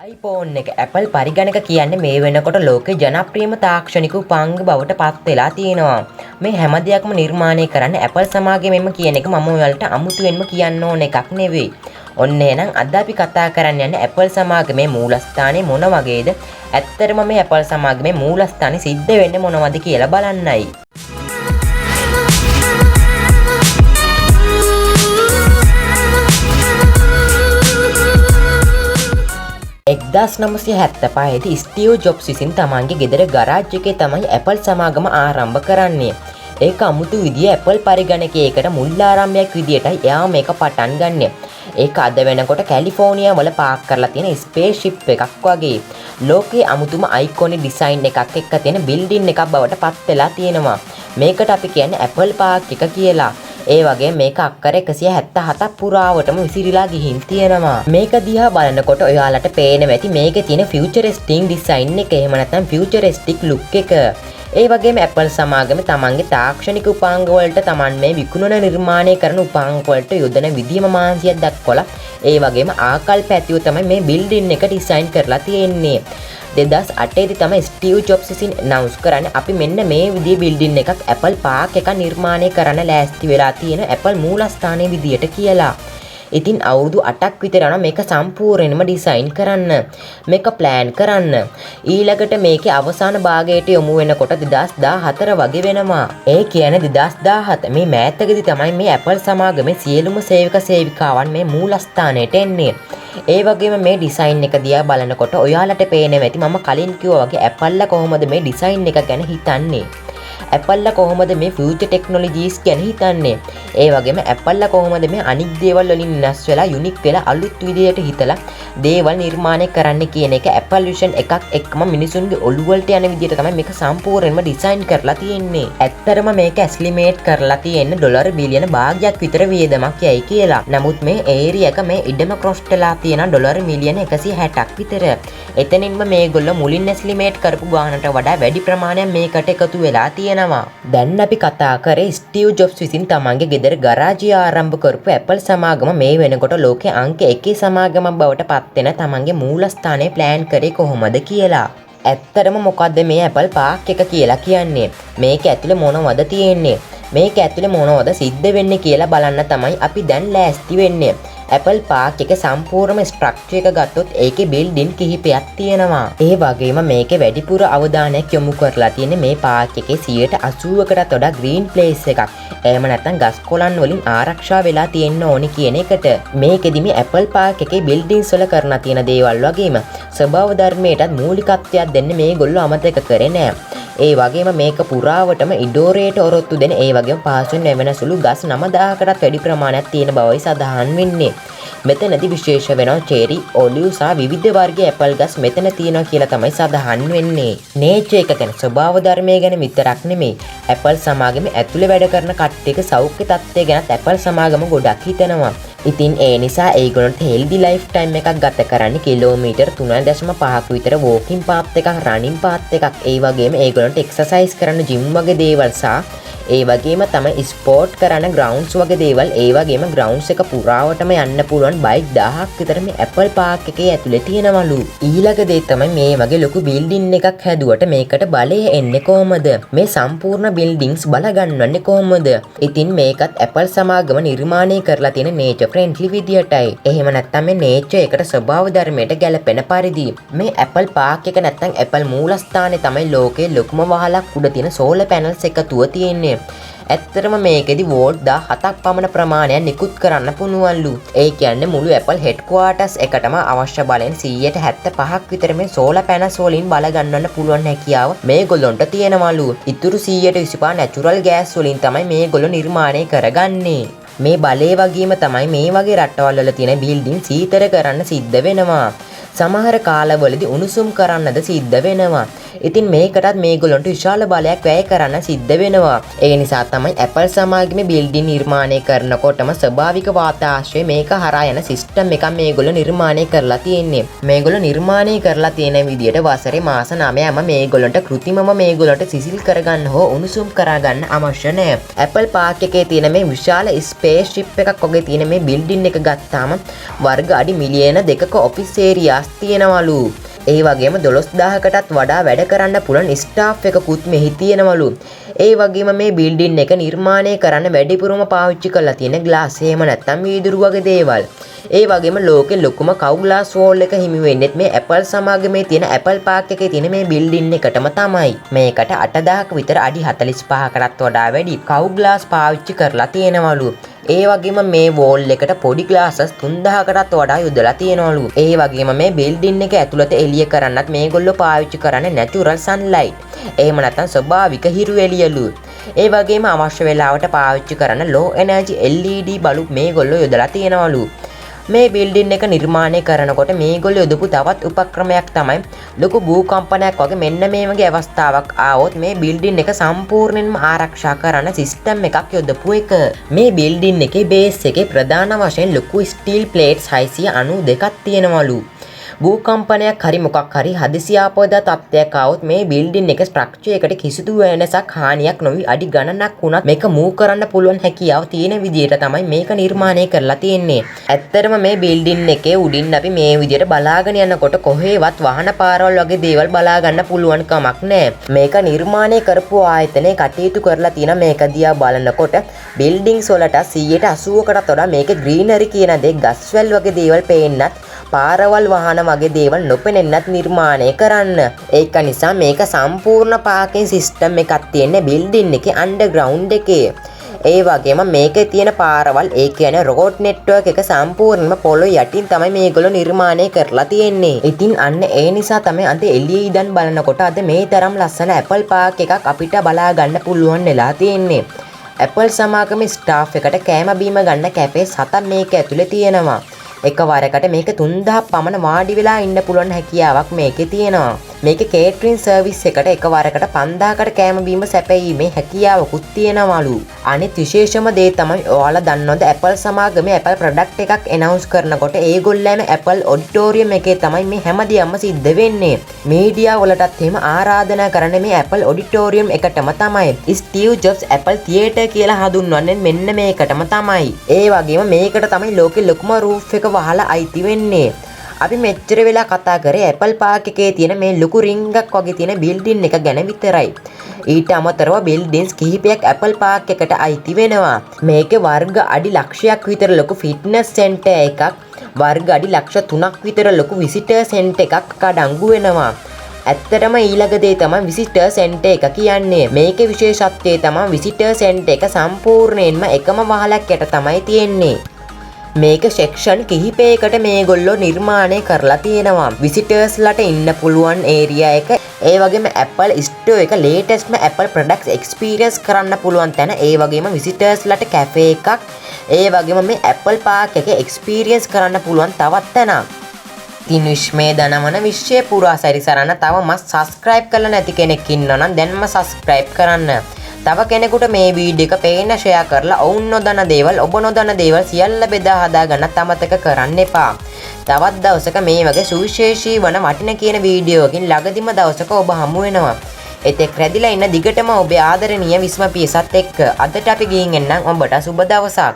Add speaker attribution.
Speaker 1: iPhone එක Apple පරිගණක කියන්නේ මේ වෙනකොට ලෝකේ ජනප්‍රියම තාක්ෂණික උපාංග බවට පත් වෙලා තියෙනවා. මේ හැම දෙයක්ම නිර්මාණය කරන්නේ Apple සමාගමෙන්ම කියන එක මම ඔයාලට අමුතුවෙන්ම කියන්න ඕන එකක් නෙවෙයි. ඔන්න එහෙනම් අද අපි කතා කරන්න යන්නේ Apple සමාගමේ මූලස්ථානේ මොන වගේද? ඇත්තටම මේ Apple සමාගමේ මූලස්ථානේ සිද්ධ වෙන්නේ මොනවද කියලා බලන්නයි. 1975 දී ස්ටීව් ජොබ්ස් විසින් තමන්ගේ ගෙදර ගරාජ් එකේ තමයි Apple සමාගම ආරම්භ කරන්නේ. ඒක අමුතු විදිය Apple පරිගණකයකට මුල් ආරම්භයක් විදියටයි එයා මේක පටන් ගන්නෙ. ඒක අද වෙනකොට කැලිෆෝනියා වල පාක් කරලා තියෙන ස්පේස්ෂිප් එකක් වගේ. ලෝකයේ අමුතුම අයිකොනික් ඩිසයින් එකක් එක්ක තියෙන බිල්ඩින් එකක් බවට පත් වෙලා තියෙනවා. මේකට අපි කියන්නේ Apple Park එක කියලා. ඒ වගේ මේක අක්කර 177ක් පුරාවටම විසිරීලා ගිහින් තියෙනවා. මේක දිහා බලනකොට ඔයාලට පේනවා ඇති මේකේ තියෙන ෆියුචරිස්ටික් ඩිසයින් එක. එහෙම නැත්නම් ෆියුචරිස්ටික් ලුක් එක. ඒ වගේම Apple සමාගමේ තමන්ගේ තාක්ෂණික උපාංග වලට තමන් මේ විකුණන නිර්මාණය කරන උපාංග වලට යොදන විදියම මාන්සියක් දක්වලා ඒ වගේම ආකල්ප ඇතිව තමයි මේ බිල්ඩින් එක ඩිසයින් කරලා තියෙන්නේ. 2008 දී තමයි ස්ටීව් ජොබ්ස් විසින් අනවුන්ස් කරන්නේ අපි මෙන්න මේ විදිහේ බිල්ඩින් එකක් Apple Park එක නිර්මාණය කරන්න ලෑස්ති වෙලා තියෙන Apple මූලස්ථානයේ විදියට කියලා. ඉතින් අවුරුදු 8ක් විතර යනවා මේක සම්පූර්ණයෙන්ම ඩිසයින් කරන්න. මේක ප්ලෑන් කරන්න. ඊළඟට මේකේ අවසාන භාගයට යොමු වෙනකොට 2014 වගේ වෙනවා. ඒ කියන්නේ 2017 මේ මෑතකදී තමයි මේ Apple සමාගමේ සියලුම සේවක සේවිකාවන් මේ මූලස්ථානයට එන්නේ. ඒ වගේම මේ ඩිසයින් එක දිහා බලනකොට ඔයාලට පේනවා ඇති මම කලින් කිව්වා වගේ Apple කොහොමද මේ ඩිසයින් එක ගැන හිතන්නේ. Apple කොහොමද මේ ෆියුචර් ටෙක්නොලොජිස් ගැන හිතන්නේ. ඒ වගේම Apple කොහොමද මේ අනික් දේවල් වලින් වෙනස් වෙලා යුනික් වෙලා අලුත් විදියට හිතලා දේවල් නිර්මාණය කරන්න කියන එක Apple Vision එකක් එක්කම මිනිසුන්ගේ ඔළුව වලට යන විදියට තමයි මේක සම්පූර්ණයෙන්ම ඩිසයින් කරලා තියෙන්නේ. ඇත්තටම මේක ඇස්ලිමේට් කරලා තියෙන්නේ ඩොලර් බිලියන භාගයක් විතර වියදමක් යයි කියලා. නමුත් මේ ඒරියා එක මේ ඉඩම ක්‍රොස් වෙලා තියෙන ඩොලර් මිලියන 160ක් විතර. එතනින්ම මේගොල්ලෝ මුලින් ඇස්ලිමේට් කරපු ගානට වඩා වැඩි ප්‍රමාණයක් මේකට එකතු වෙලා තියෙනවා. දැන් අපි කතා කරේ ස්ටීව් ජොබ්ස් විසින් තමන්ගේ ගෙදර ගරාජය ආරම්භ කරපු Apple සමාගම මේ වෙනකොට ලෝකයේ අංක 1 සමාගමක් බවට පත් වෙන තමන්ගේ මූලස්ථානය ප්ලෑන් කරේ කොහොමද කියලා. ඇත්තටම මොකද්ද මේ Apple Park එක කියලා කියන්නේ? මේක ඇතුලේ මොනවද තියෙන්නේ? මේක ඇතුලේ මොනවද සිද්ධ වෙන්නේ කියලා බලන්න තමයි අපි දැන් ලෑස්ති වෙන්නේ. Apple Park එකේ සම්පූර්ණ ස්ට්‍රක්චර් එක ගත්තොත් ඒකේ බිල්ඩින් කිහිපයක් තියෙනවා. ඒ වගේම මේකේ වැඩිපුර අවධානයක් යොමු කරලා තියෙන්නේ මේ පාක් එකේ 80%කටත් වඩා ග්‍රීන් ප්ලේස් එකක්. එහෙම නැත්නම් ගස් කොළන් වලින් ආරක්ෂා වෙලා තියෙන්න ඕනි කියන එකට. මේකෙදි මේ Apple Park එකේ බිල්ඩින්ස් වල කරන තියෙන දේවල් වගේම ස්වභාව ධර්මයටත් මූලිකත්වයක් දෙන්න මේගොල්ලෝ අමතක කරේ නෑ. ඒ වගේම මේක පුරාවටම ඉඩෝරයට ඔරොත්තු දෙන ඒ වගේම පහසුවෙන් නැවෙන සුළු ගස් 9000කටත් වැඩි ප්‍රමාණයක් තියෙන බවයි සඳහන් වෙන්නේ. මෙතනදී විශේෂ වෙනවා චෙරි, ඔලිව් සහ විවිධ වර්ගයේ ඇපල් ගස් මෙතන තියෙනවා කියලා තමයි සඳහන් වෙන්නේ. නේචර් එක ගැන ස්වභාව ධර්මය ගැන විතරක් නෙමෙයි. Apple සමාගමේ ඇතුලේ වැඩ කරන කට්ටියක සෞඛ්‍ය තත්ත්වය ගැනත් Apple සමාගම ගොඩක් හිතනවා. ඉතින් ඒ නිසා ඒගොල්ලන්ට හෙල්දි ලයිෆ් ටයිම් එකක් ගත කරන්න කිලෝමීටර් 3.5ක් විතර වෝකින් පාත් එකක්, රනින් පාත් එකක්, ඒ වගේම ඒගොල්ලන්ට එක්සර්සයිස් කරන්න ජිම් වගේ දේවල් සහ ඒ වගේම තමයි ස්පෝර්ට් කරන ග්‍රවුන්ඩ්ස් වගේ දේවල්, ඒ වගේම ග්‍රවුන්ඩ්ස් එක පුරාවටම යන්න පුළුවන් බයික් 1000ක් විතර මේ Apple Park එකේ ඇතුලේ තියෙනවලු. ඊළඟ දේ තමයි මේ වගේ ලොකු බිල්ඩින් එකක් හැදුවට මේකට බලය එන්නේ කොහොමද? මේ සම්පූර්ණ බිල්ඩින්ග්ස් බල ගන්නවන්නේ කොහොමද? ඉතින් මේකත් Apple සමාගම නිර්මාණය කරලා තියෙන නේචර් ෆ්‍රෙන්ඩ්ලි විදියටයි. එහෙම නැත්නම් මේ නේචර් එකට ස්වභාව ධර්මයට ගැලපෙන පරිදි. මේ Apple Park එක නැත්නම් Apple මූලස්ථානේ තමයි ලෝකයේ ලොකුම වහලක් උඩ තියෙන සෝලර් පැනල්ස් එකතුව තියෙන්නේ. ඇත්තටම මේකෙදි වෝල්ට් 17ක් පමණ ප්‍රමාණයක් නිකුත් කරන්න පුළුවන්ලු. ඒ කියන්නේ මුළු Apple headquarters එකටම අවශ්‍ය බලෙන් 175ක් විතර මේ සෝලර් පැනල්ස් වලින් බල ගන්නන්න පුළුවන් හැකියාව මේගොල්ලොන්ට තියෙනවලු. ඉතුරු 125 නැචරල් ගෑස් වලින් තමයි මේගොල්ලෝ නිර්මාණය කරගන්නේ. මේ බලය වගේම තමයි මේ වගේ රටවල් වල තියෙන බිල්ඩින් සීතල කරන්න සිද්ධ වෙනවා. සමහර කාලවලදී උණුසුම් කරන්නද සිද්ධ වෙනවා. ඉතින් මේකටත් මේගොල්ලන්ට විශාල බලයක් වැය කරන්න සිද්ධ වෙනවා. ඒ නිසා තමයි Apple සමාගමේ බිල්ඩින් නිර්මාණය කරනකොටම ස්වභාවික වාතාශ්‍රය මේක හරහා යන සිස්ටම් එකක් මේගොල්ලෝ නිර්මාණය කරලා තියෙන්නේ. මේගොල්ලෝ නිර්මාණය කරලා තියෙන විදියට වසරේ මාස 9ම මේගොල්ලන්ට කෘත්‍රිමව මේගොල්ලන්ට සිසිල් කරගන්න හෝ උණුසුම් කරගන්න අවශ්‍ය නැහැ. Apple Park එකේ තියෙන මේ විශාල ස්පේස් ෂිප් එකක් වගේ තියෙන මේ බිල්ඩින් එක ගත්තාම වර්ග අඩි මිලියන 2ක ඔෆිස් ඒරියාස් තියෙනවලු. ඒ වගේම 12000කටත් වඩා වැඩ කරන්න පුළුවන් ස්ටාෆ් එකකුත් මෙහි තියෙනවලු. ඒ වගේම මේ බිල්ඩින් එක නිර්මාණය කරන්න වැඩිපුරම පාවිච්චි කරලා තියෙන ග්ලාස් එහෙම නැත්නම් වීදුරු වගේ දේවල්. ඒ වගේම ලෝකෙ ලොකුම කව් ග්ලාස් වෝල් එක හිමි වෙන්නේත් මේ Apple සමාගමේ තියෙන Apple Park එකේ තියෙන මේ බිල්ඩින් එකටම තමයි. මේකට 8000ක විතර අඩි 45කටත් වඩා වැඩි කව් ග්ලාස් පාවිච්චි කරලා තියෙනවලු. ඒ වගේම මේ වෝල් එකට පොඩි ග්ලාසස් 3000කටත් වඩා යොදලා තියෙනවලු. ඒ වගේම මේ බිල්ඩින් එක ඇතුළත එළිය කරන්නත් මේගොල්ලෝ පාවිච්චි කරන්නේ natural sunlight. එහෙම නැත්නම් ස්වභාවික හිරු එළියලු. ඒ වගේම අවශ්‍ය වෙලාවට පාවිච්චි කරන low energy LED බලු මේගොල්ලෝ යොදලා තියෙනවලු. මේ බිල්ඩින් එක නිර්මාණය කරනකොට මේගොල්ලෝ යොදපු තවත් උපක්‍රමයක් තමයි ලොකු භූකම්පනයක් වගේ මෙන්න මේ වගේ අවස්ථාවක් ආවොත් මේ බිල්ඩින් එක සම්පූර්ණයෙන්ම ආරක්ෂා කරන සිස්ටම් එකක් යොදපු එක. මේ බිල්ඩින් එකේ බේස් එකේ ප්‍රධාන වශයෙන් ලොකු ස්ටීල් ප්ලේට්ස් 692ක් තියෙනවලු. භූකම්පනයක් හරි මොකක් හරි හදිසි ආපදා තත්ත්වයක් ආවොත් මේ බිල්ඩින් එක ස්ට්‍රක්චර් එකට කිසිදු වෙනසක් හානියක් නොවි අඩි ගණනක් වුණත් මේක මූව් කරන්න පුළුවන් හැකියාව තියෙන විදිහට තමයි මේක නිර්මාණය කරලා තියෙන්නේ. ඇත්තටම මේ බිල්ඩින් එකේ උඩින් අපි මේ විදිහට බලාගෙන යනකොට කොහේවත් වාහන පාරවල් වගේ දේවල් බලා ගන්න පුළුවන් කමක් නැහැ. මේක නිර්මාණය කරපු ආයතනයේ කටයුතු කරලා තියෙන මේක දිහා බලනකොට බිල්ඩින්ග්ස් වලට 180කටත් වඩා මේකේ ග්‍රීනරි කියන දේ ගස්වැල් වගේ දේවල් පේන්නත් පාරවල් වාහන වගේ දේවල් නොපෙනෙන්නත් නිර්මාණය කරන්න. ඒක නිසා මේක සම්පූර්ණ පාකින් සිස්ටම් එකක් තියෙන බිල්ඩින් එකේ අන්ඩර්ග්‍රවුන්ඩ් එකේ. ඒ වගේම මේකේ තියෙන පාරවල් ඒ කියන්නේ රෝඩ් නෙට්වර්ක් එක සම්පූර්ණයෙන්ම පොළොව යටින් තමයි මේගොල්ලෝ නිර්මාණය කරලා තියෙන්නේ. ඉතින් අන්න ඒ නිසා තමයි අද එළියේ ඉඳන් බලනකොට අද මේ තරම් ලස්සන Apple Park එකක් අපිට බලා ගන්න පුළුවන් වෙලා තියෙන්නේ. Apple සමාගමේ ස්ටාෆ් එකට කෑම බීම ගන්න කැපේ 7ක් මේක ඇතුලේ තියෙනවා. එකවරකට මේක 3000 පමණ වාඩි වෙලා ඉන්න පුළුවන් හැකියාවක් මේකේ තියෙනවා. මේකේ කේටරින් සර්විස් එකට එකවරකට 5000කට කෑම බීම සැපයීමේ හැකියාවකුත් තියෙනවලු. අනිත් විශේෂම දේ තමයි ඔයාලා දන්නවද Apple සමාගමේ Apple ප්‍රොඩක්ට් එකක් ඇනවුන්ස් කරනකොට ඒගොල්ලෑම Apple ඔඩිටෝරියම් එකේ තමයි මේ හැමදේම සිද්ධ වෙන්නේ. මීඩියා වලටත් එහෙම ආරාධනා කරන්නේ මේ Apple ඔඩිටෝරියම් එකටම තමයි. ස්ටීව් ජොබ්ස් Apple තියේටර් කියලා හඳුන්වන්නේ මෙන්න මේකටම තමයි. ඒ වගේම මේකට තමයි ලෝකෙ ලොකුම රූෆ් එක වහලා අයිති වෙන්නේ. අපි මෙච්චර වෙලා කතා කරේ Apple Park එකේ තියෙන මේ ලොකු රින්ග් එකක් වගේ තියෙන බිල්ඩින් එක ගැන විතරයි. ඊට අමතරව බිල්ඩින්ස් කිහිපයක් Apple Park එකට අයිති වෙනවා. මේකේ වර්ග අඩි ලක්ෂයක් විතර ලොකු ෆිට්නස් සෙන්ටර් එකක්, වර්ග අඩි ලක්ෂ 3ක් විතර ලොකු විසිටර් සෙන්ටර් එකක් අඩංගු වෙනවා. ඇත්තටම ඊළඟ දේ තමයි විසිටර් සෙන්ටර් එක කියන්නේ. මේකේ විශේෂත්වය තමයි විසිටර් සෙන්ටර් එක සම්පූර්ණයෙන්ම එකම වහලක් යට තමයි තියෙන්නේ. මේක සෙක්ෂන් කිහිපයකට මේගොල්ලෝ නිර්මාණය කරලා තියෙනවා. විසිටර්ස්ලට ඉන්න පුළුවන් ඒරියා එක. ඒ වගේම Apple Store එක ලේටස්ට්ම Apple products experience කරන්න පුළුවන් තැන. ඒ වගේම විසිටර්ස්ලට කැෆේ එකක්. ඒ වගේම මේ Apple Park එක experience කරන්න පුළුවන් තවත් තැනක්. ඉතින් විශ්මයේ දනවන විශ්වය පුරා සැරිසරන තවම subscribe කරලා නැති කෙනෙක් ඉන්නවා නම් දැන්ම subscribe කරන්න. තව කෙනෙකුට මේ වීඩියෝ එක පේන්න ෂෙයා කරලා ඔවුන් නොදන්න දේවල් ඔබ නොදන්න දේවල් සියල්ල බෙදා හදා ගන්නත් අමතක කරන්න එපා. තවත් දවසක මේ වගේ සුවිශේෂී වන වටින කියන වීඩියෝකින් ළඟදිම දවසක ඔබ හමු වෙනවා. එතෙක් රැඳිලා ඉන්න දිගටම ඔබේ ආදරණීය විස්ම පියසත් එක්ක අදට අපි ගිහින් එන්නම්. ඔබට සුබ දවසක්.